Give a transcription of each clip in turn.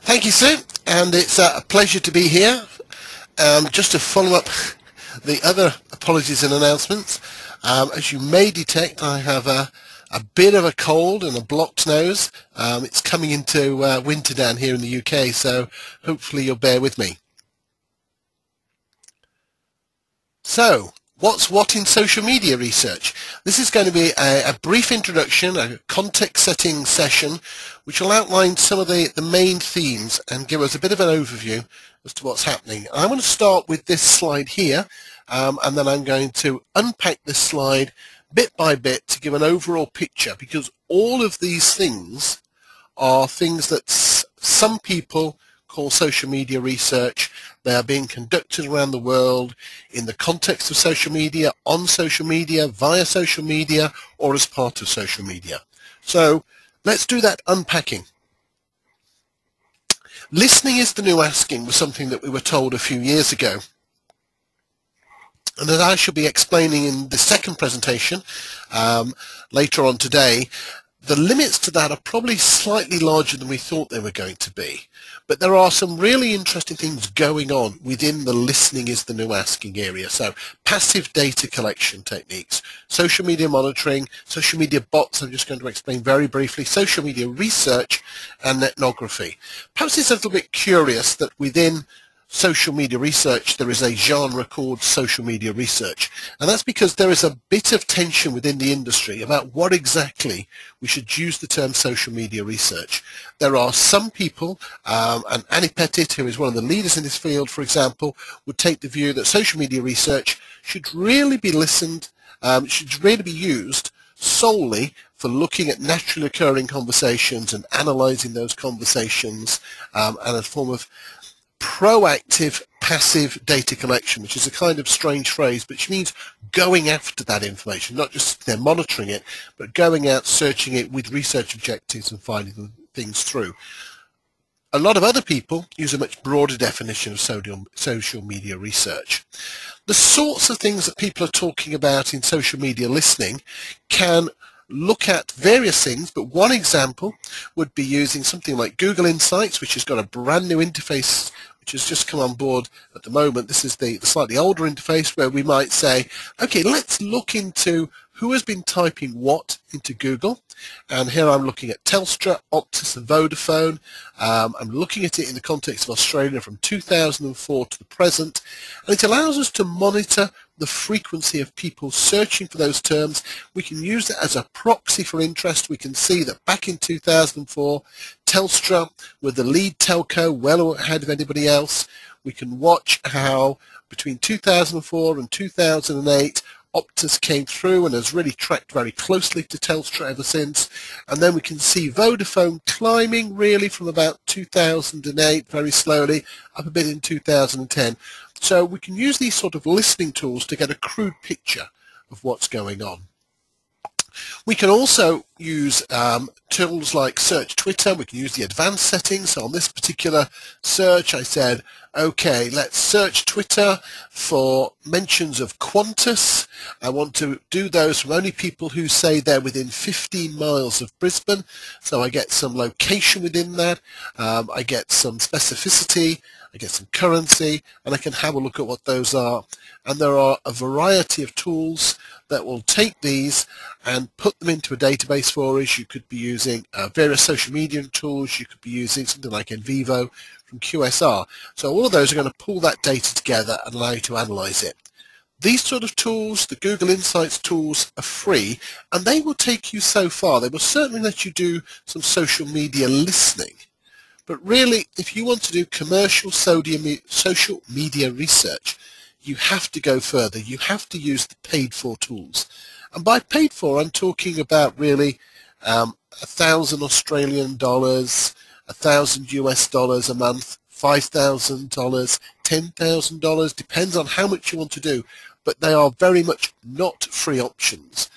Thank you, Sue, and it's a pleasure to be here. Just to follow up the other apologies and announcements, as you may detect, I have a bit of a cold and a blocked nose. It's coming into winter down here in the UK, so hopefully you'll bear with me. So, what's what in social media research? This is going to be a brief introduction, a context-setting session, which will outline some of the main themes and give us a bit of an overview as to what's happening. I'm going to start with this slide here, and then I'm going to unpack this slide bit by bit to give an overall picture, because all of these things are things that some people call social media research. They are being conducted around the world in the context of social media, on social media, via social media, or as part of social media. So let's do that unpacking. Listening is the new asking was something that we were told a few years ago. And as I shall be explaining in the second presentation later on today, the limits to that are probably slightly larger than we thought they were going to be. But there are some really interesting things going on within the listening is the new asking area. So passive data collection techniques, social media monitoring, social media bots, I'm just going to explain very briefly, social media research, and ethnography. Perhaps it's a little bit curious that within social media research there is a genre called social media research, and that's because there is a bit of tension within the industry about what exactly we should use the term social media research. There are some people, and Annie Pettit, who is one of the leaders in this field, for example, would take the view that social media research should really be should really be used solely for looking at naturally occurring conversations and analysing those conversations, and a form of proactive passive data collection, which is a kind of strange phrase, which means going after that information, not just there monitoring it, but going out searching it with research objectives and finding things through. A lot of other people use a much broader definition of social media research. The sorts of things that people are talking about in social media listening can look at various things, but one example would be using something like Google Insights, which has got a brand new interface which has just come on board at the moment. This is the slightly older interface where we might say, okay, let's look into who has been typing what into Google. And here I'm looking at Telstra, Optus and Vodafone. I'm looking at it in the context of Australia from 2004 to the present, and it allows us to monitor the frequency of people searching for those terms. We can use it as a proxy for interest. We can see that back in 2004, Telstra were the lead telco, well ahead of anybody else. We can watch how between 2004 and 2008, Optus came through and has really tracked very closely to Telstra ever since. And then we can see Vodafone climbing really from about 2008 very slowly up a bit in 2010. So we can use these sort of listening tools to get a crude picture of what's going on. We can also use tools like search Twitter. We can use the advanced settings. So on this particular search, I said, okay, let's search Twitter for mentions of Qantas. I want to do those from only people who say they're within 15 miles of Brisbane. So I get some location within that. I get some specificity. I get some currency, and I can have a look at what those are. And there are a variety of tools that will take these and put them into a database for us. You could be using various social media tools. You could be using something like NVivo from QSR. So all of those are going to pull that data together and allow you to analyze it. These sort of tools, the Google Insights tools, are free, and they will take you so far. They will certainly let you do some social media listening. But really, if you want to do commercial social media research, you have to go further. You have to use the paid-for tools. And by paid-for, I'm talking about really 1,000 Australian dollars, 1,000 US dollars a month, $5,000, $10,000, depends on how much you want to do. But they are very much not free options.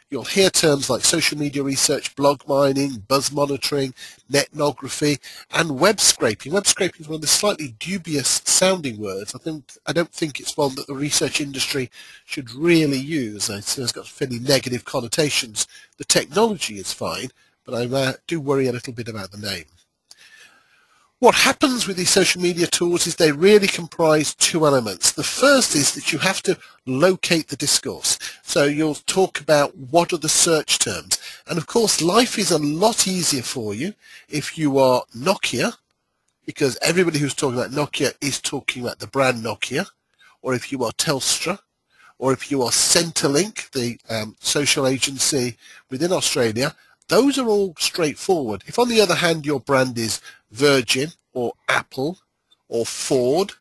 You'll hear terms like social media research, blog mining, buzz monitoring, ethnography, and web scraping. Web scraping is one of the slightly dubious sounding words. I don't think it's one that the research industry should really use. It's got fairly negative connotations. The technology is fine, but I do worry a little bit about the name. What happens with these social media tools is they really comprise two elements. The first is that you have to locate the discourse. So you'll talk about what are the search terms. And of course, life is a lot easier for you if you are Nokia, because everybody who's talking about Nokia is talking about the brand Nokia, or if you are Telstra, or if you are Centrelink, the social agency within Australia. Those are all straightforward. If on the other hand your brand is Virgin or Apple or Ford,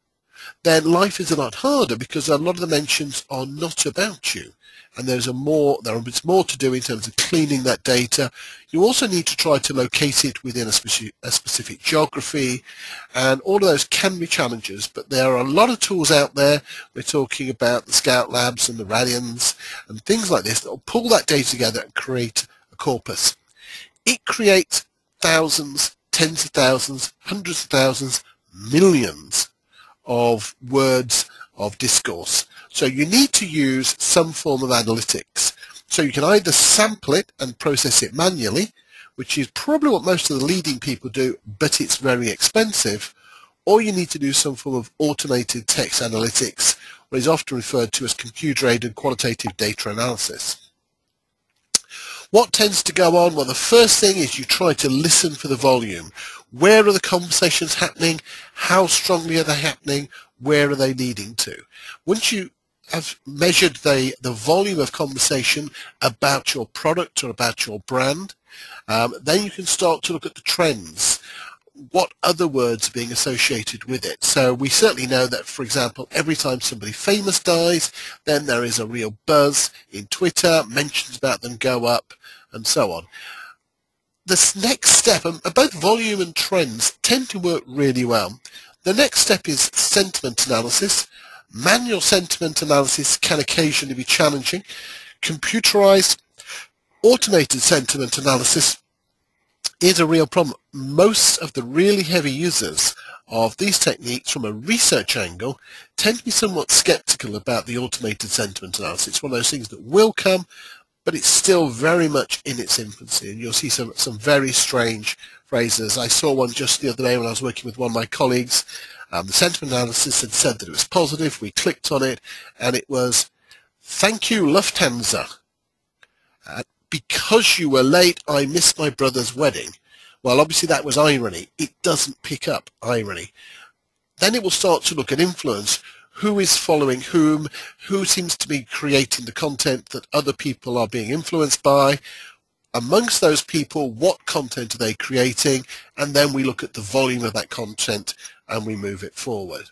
then life is a lot harder because a lot of the mentions are not about you. And there is more to do in terms of cleaning that data. You also need to try to locate it within a specific geography, and all of those can be challenges, but there are a lot of tools out there. We're talking about the Scout Labs and the Radians and things like this that will pull that data together and create a corpus. It creates thousands, tens of thousands, hundreds of thousands, millions of words of discourse. So you need to use some form of analytics. So you can either sample it and process it manually, which is probably what most of the leading people do, but it's very expensive, or you need to do some form of automated text analytics, what is often referred to as computer-aided qualitative data analysis. What tends to go on? Well, the first thing is you try to listen for the volume. Where are the conversations happening? How strongly are they happening? Where are they leading to? Once you have measured the volume of conversation about your product or about your brand, then you can start to look at the trends. What other words are being associated with it? So we certainly know that, for example, every time somebody famous dies, then there is a real buzz in Twitter, mentions about them go up, and so on. This next step, and both volume and trends tend to work really well. The next step is sentiment analysis. Manual sentiment analysis can occasionally be challenging. Computerized, automated sentiment analysis is a real problem. Most of the really heavy users of these techniques from a research angle tend to be somewhat skeptical about the automated sentiment analysis. It's one of those things that will come, but it's still very much in its infancy, and you'll see some very strange phrases. I saw one just the other day when I was working with one of my colleagues. The sentiment analysis had said that it was positive. We clicked on it, and it was, "Thank you, Lufthansa. Because you were late, I missed my brother's wedding." Well, obviously that was irony. It doesn't pick up irony. Then it will start to look at influence. Who is following whom? Who seems to be creating the content that other people are being influenced by? Amongst those people, what content are they creating? And then we look at the volume of that content and we move it forward.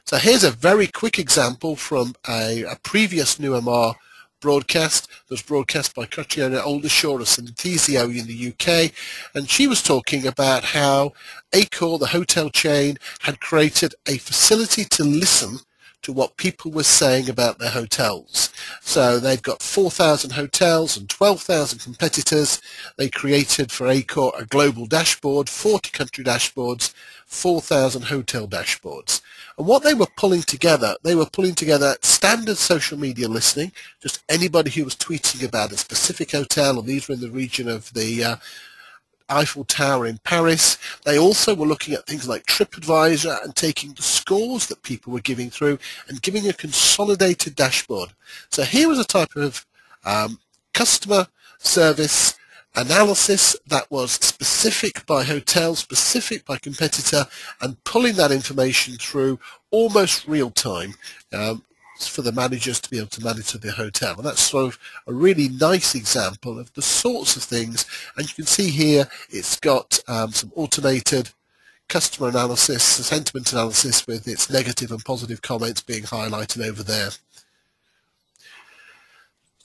So here's a very quick example from a previous NewMR broadcast that was broadcast by Catriona Oldershaw of Synthesio in the UK, and she was talking about how Accor, the hotel chain, had created a facility to listen to what people were saying about their hotels. So they've got 4,000 hotels and 12,000 competitors. They created for Accor a global dashboard, 40 country dashboards, 4,000 hotel dashboards. And what they were pulling together standard social media listening, just anybody who was tweeting about a specific hotel, and these were in the region of the Eiffel Tower in Paris. They also were looking at things like TripAdvisor and taking the scores that people were giving through and giving a consolidated dashboard. So here was a type of customer service analysis that was specific by hotel, specific by competitor, and pulling that information through almost real time for the managers to be able to monitor the hotel. And that's sort of a really nice example of the sorts of things. And you can see here it's got some automated customer analysis, sentiment analysis with its negative and positive comments being highlighted over there.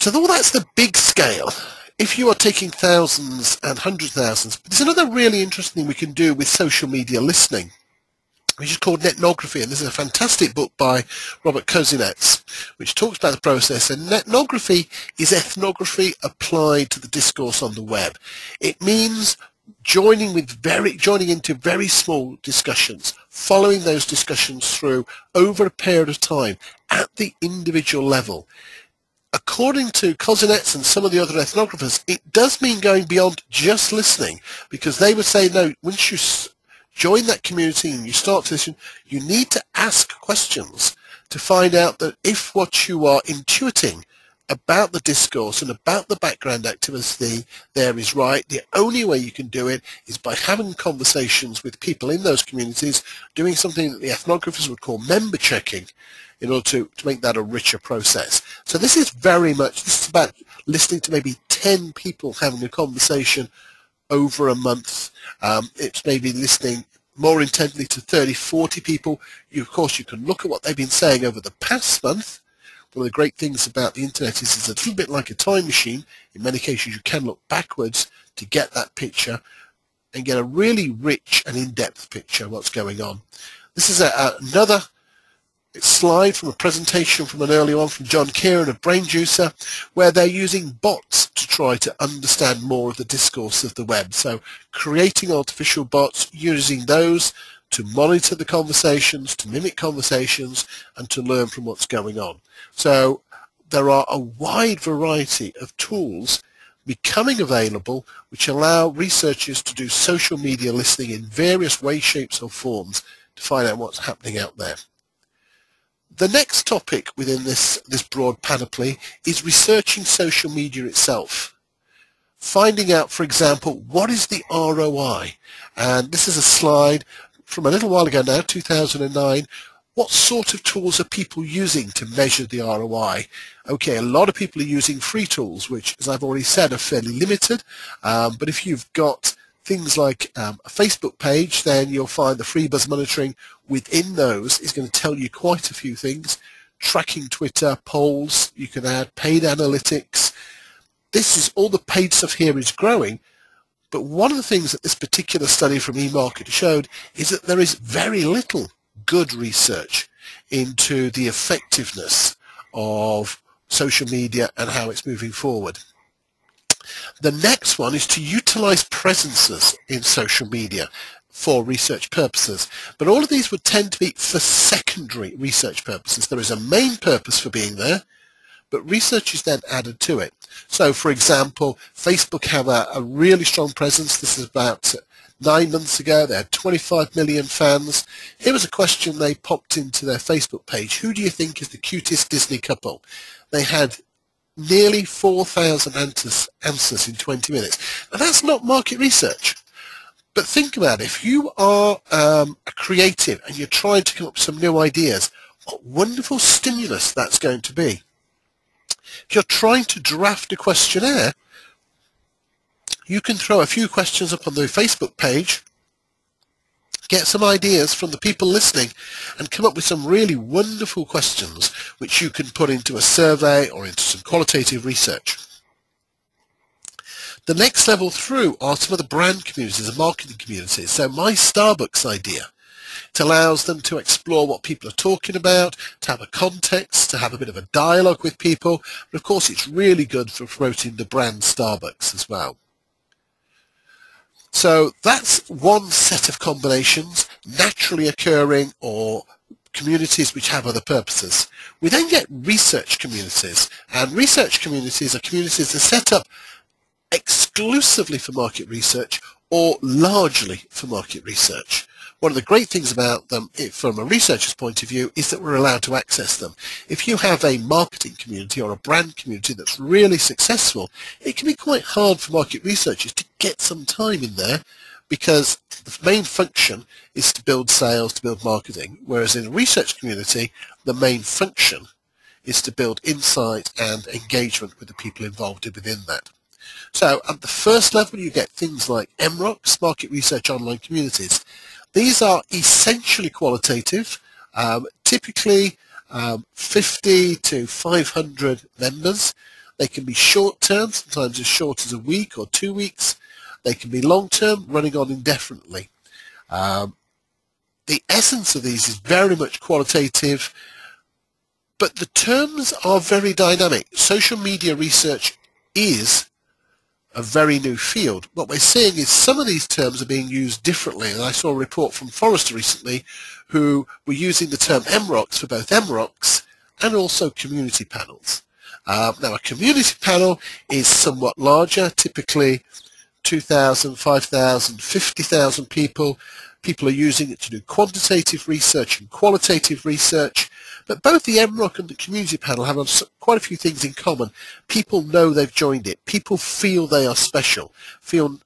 So all that's the big scale. If you are taking thousands and hundreds of thousands, but there's another really interesting thing we can do with social media listening, which is called Ethnography, and this is a fantastic book by Robert Kozinets, which talks about the process. And ethnography is ethnography applied to the discourse on the web. It means joining into very small discussions, following those discussions through over a period of time at the individual level. According to Kozinets and some of the other ethnographers, it does mean going beyond just listening, because they would say, no, once you join that community and you start to listen, you need to ask questions to find out that if what you are intuiting about the discourse and about the background activity there is right, the only way you can do it is by having conversations with people in those communities, doing something that the ethnographers would call member checking in order to make that a richer process. So this is about listening to maybe 10 people having a conversation over a month. It's maybe listening more intently to 30, 40 people. Of course, you can look at what they've been saying over the past month. One of the great things about the internet is it's a little bit like a time machine. In many cases, you can look backwards to get that picture and get a really rich and in-depth picture of what's going on. This is another slide from a presentation from an earlier one from John Kieran of Brain Juicer, where they're using bots to try to understand more of the discourse of the web. So creating artificial bots, using those to monitor the conversations, to mimic conversations, and to learn from what's going on. So there are a wide variety of tools becoming available which allow researchers to do social media listening in various ways, shapes, or forms to find out what's happening out there. The next topic within this broad panoply is researching social media itself. Finding out, for example, what is the ROI? And this is a slide from a little while ago now, 2009. What sort of tools are people using to measure the ROI? Okay, a lot of people are using free tools, which, as I've already said, are fairly limited. But if you've got things like a Facebook page, then you'll find the free buzz monitoring within those is going to tell you quite a few things. Tracking Twitter, polls, you can add paid analytics. This is all the paid stuff here is growing. But one of the things that this particular study from eMarketer showed is that there is very little good research into the effectiveness of social media and how it's moving forward. The next one is to utilize presences in social media for research purposes. But all of these would tend to be for secondary research purposes. There is a main purpose for being there, but research is then added to it. So, for example, Facebook have a really strong presence. This is about 9 months ago. They had 25 million fans. Here was a question they popped into their Facebook page. Who do you think is the cutest Disney couple? They had nearly 4,000 answers in 20 minutes. Now, that's not market research. But think about it. If you are a creative and you're trying to come up with some new ideas, what wonderful stimulus that's going to be. If you're trying to draft a questionnaire, you can throw a few questions up on the Facebook page, get some ideas from the people listening, and come up with some really wonderful questions which you can put into a survey or into some qualitative research. The next level through are some of the brand communities and marketing communities. So my Starbucks idea, it allows them to explore what people are talking about, to have a context, to have a bit of a dialogue with people. But of course, it's really good for promoting the brand Starbucks as well. So that's one set of combinations, naturally occurring or communities which have other purposes. We then get research communities, and research communities are communities that are set up exclusively for market research or largely for market research. One of the great things about them from a researcher's point of view is that we're allowed to access them. If you have a marketing community or a brand community that's really successful, it can be quite hard for market researchers to get some time in there because the main function is to build sales, to build marketing, whereas in a research community, the main function is to build insight and engagement with the people involved within that. So at the first level, you get things like MROCs, Market Research Online Communities. These are essentially qualitative, typically 50 to 500 members. They can be short-term, sometimes as short as a week or 2 weeks. They can be long-term, running on indefinitely. The essence of these is very much qualitative, but the terms are very dynamic. Social media research is a very new field. What we're seeing is some of these terms are being used differently, and I saw a report from Forrester recently who were using the term MROCs for both MROCs and also community panels. Now a community panel is somewhat larger, typically 2,000, 5,000, 50,000 people. People are using it to do quantitative research and qualitative research. But both the MROC and the community panel have quite a few things in common. People know they've joined it. People feel they are special.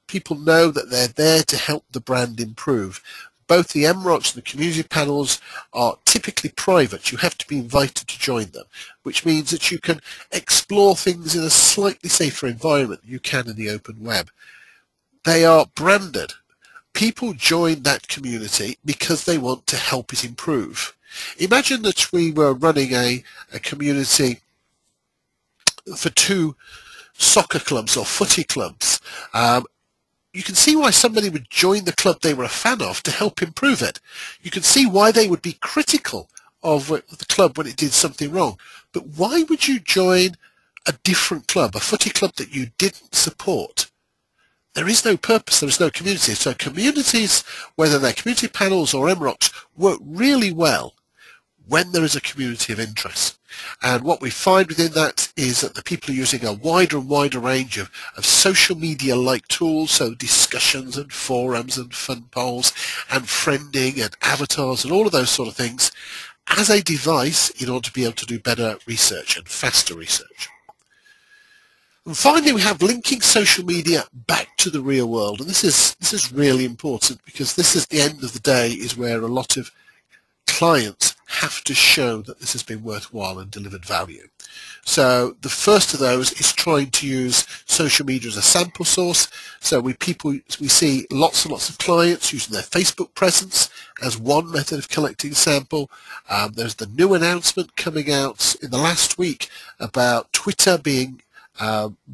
People know that they're there to help the brand improve. Both the MROCs and the community panels are typically private. You have to be invited to join them, which means that you can explore things in a slightly safer environment than you can in the open web. They are branded. People join that community because they want to help it improve. Imagine that we were running a community for 2 soccer clubs or footy clubs. You can see why somebody would join the club they were a fan of to help improve it. You can see why they would be critical of the club when it did something wrong. But why would you join a different club, a footy club that you didn't support? There is no purpose, there is no community. So communities, whether they're community panels or MROCs, work really well when there is a community of interest. And what we find within that is that the people are using a wider and wider range of social media-like tools, so discussions and forums and fun polls and friending and avatars and all of those sort of things as a device in order to be able to do better research and faster research. And finally, we have linking social media back to the real world. And this is really important, because this is the end of the day is where a lot of clients have to show that this has been worthwhile and delivered value. So the first of those is trying to use social media as a sample source. So we see lots and lots of clients using their Facebook presence as one method of collecting sample. There's the new announcement coming out in the last week about Twitter being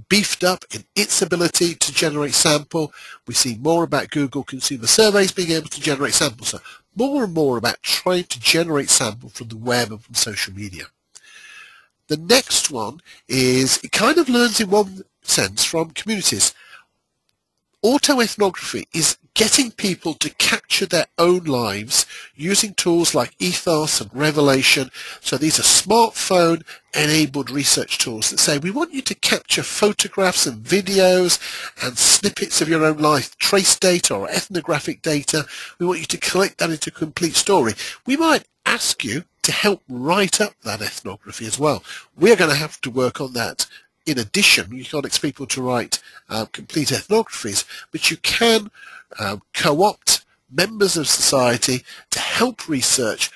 beefed up in its ability to generate sample. We see more about Google consumer surveys being able to generate sample. So more and more about trying to generate sample from the web and from social media. The next one is, it kind of learns in one sense from communities. Auto-ethnography is getting people to capture their own lives using tools like Ethos and Revelation. So these are smartphone-enabled research tools that say, we want you to capture photographs and videos and snippets of your own life, trace data or ethnographic data. We want you to collect that into a complete story. We might ask you to help write up that ethnography as well. We're going to have to work on that. In addition, you can't expect people to write complete ethnographies, but you can co-opt members of society to help research.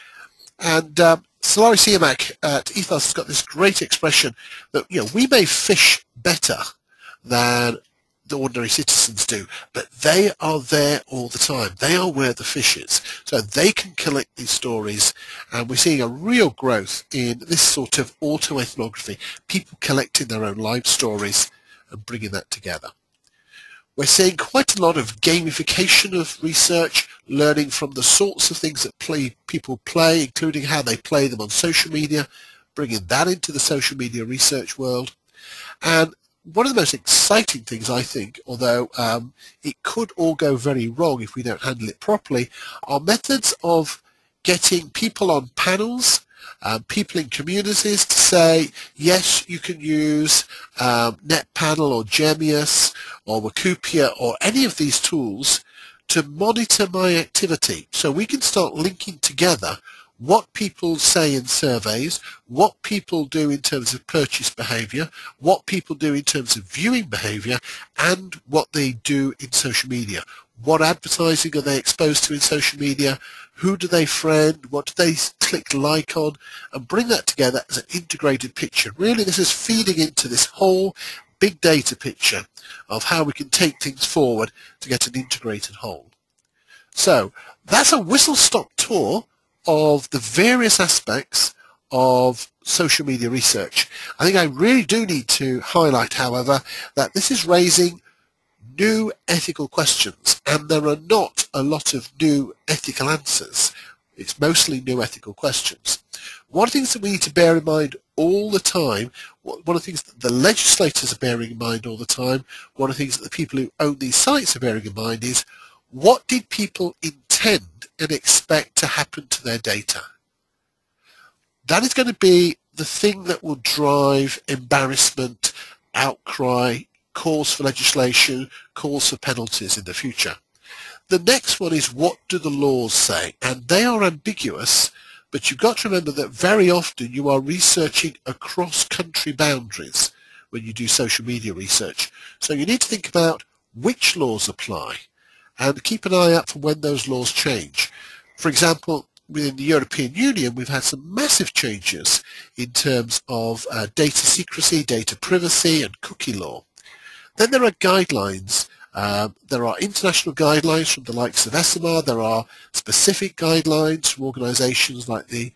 And Solari Siamak at Ethos has got this great expression that, we may fish better than the ordinary citizens do, but they are there all the time. They are where the fish is. So they can collect these stories, and we're seeing a real growth in this sort of auto-ethnography, people collecting their own life stories and bringing that together. We're seeing quite a lot of gamification of research, learning from the sorts of things that people play, including how they play them on social media, bringing that into the social media research world. And one of the most exciting things, I think, although it could all go very wrong if we don't handle it properly, are methods of getting people on panels, people in communities to say, yes, you can use NetPanel or Gemius or Wikipia or any of these tools to monitor my activity. So we can start linking together what people say in surveys, what people do in terms of purchase behavior, what people do in terms of viewing behavior, and what they do in social media. What advertising are they exposed to in social media? Who do they friend? What do they click like on? And bring that together as an integrated picture. Really, this is feeding into this whole big data picture of how we can take things forward to get an integrated whole. So that's a whistle-stop tour of the various aspects of social media research. I think I really do need to highlight, however, that this is raising new ethical questions, and there are not a lot of new ethical answers. It's mostly new ethical questions. One of the things that we need to bear in mind all the time, one of the things that the legislators are bearing in mind all the time, one of the things that the people who own these sites are bearing in mind is, what did people intend and expect to happen to their data? That is going to be the thing that will drive embarrassment, outcry, calls for legislation, calls for penalties in the future. The next one is, what do the laws say? And they are ambiguous, but you've got to remember that very often you are researching across country boundaries when you do social media research. So you need to think about which laws apply and keep an eye out for when those laws change. For example, within the European Union, we've had some massive changes in terms of data secrecy, data privacy, and cookie law. Then there are guidelines. There are international guidelines from the likes of SMR. There are specific guidelines from organisations like the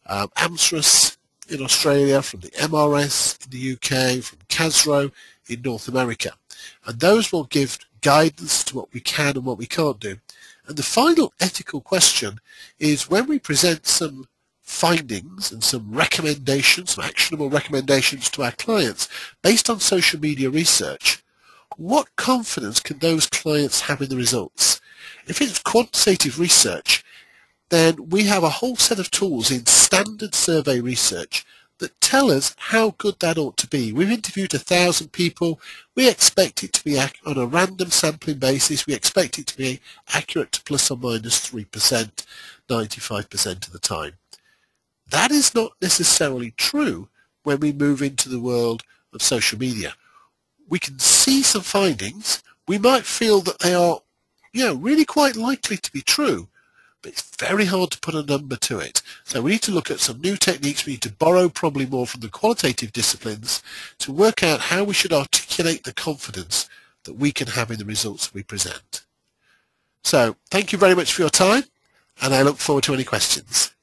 AMSRS in Australia, from the MRS in the UK, from CASRO in North America. And those will give guidance to what we can and what we can't do. And the final ethical question is, when we present some findings and some recommendations, some actionable recommendations to our clients based on social media research, what confidence can those clients have in the results? If it's quantitative research, then we have a whole set of tools in standard survey research that tell us how good that ought to be. We've interviewed 1,000 people. We expect it to be on a random sampling basis. We expect it to be accurate to plus or minus 3%, 95% of the time. That is not necessarily true when we move into the world of social media. We can see some findings. We might feel that they are, really quite likely to be true, but it's very hard to put a number to it. So we need to look at some new techniques. We need to borrow probably more from the qualitative disciplines to work out how we should articulate the confidence that we can have in the results we present. So thank you very much for your time, and I look forward to any questions.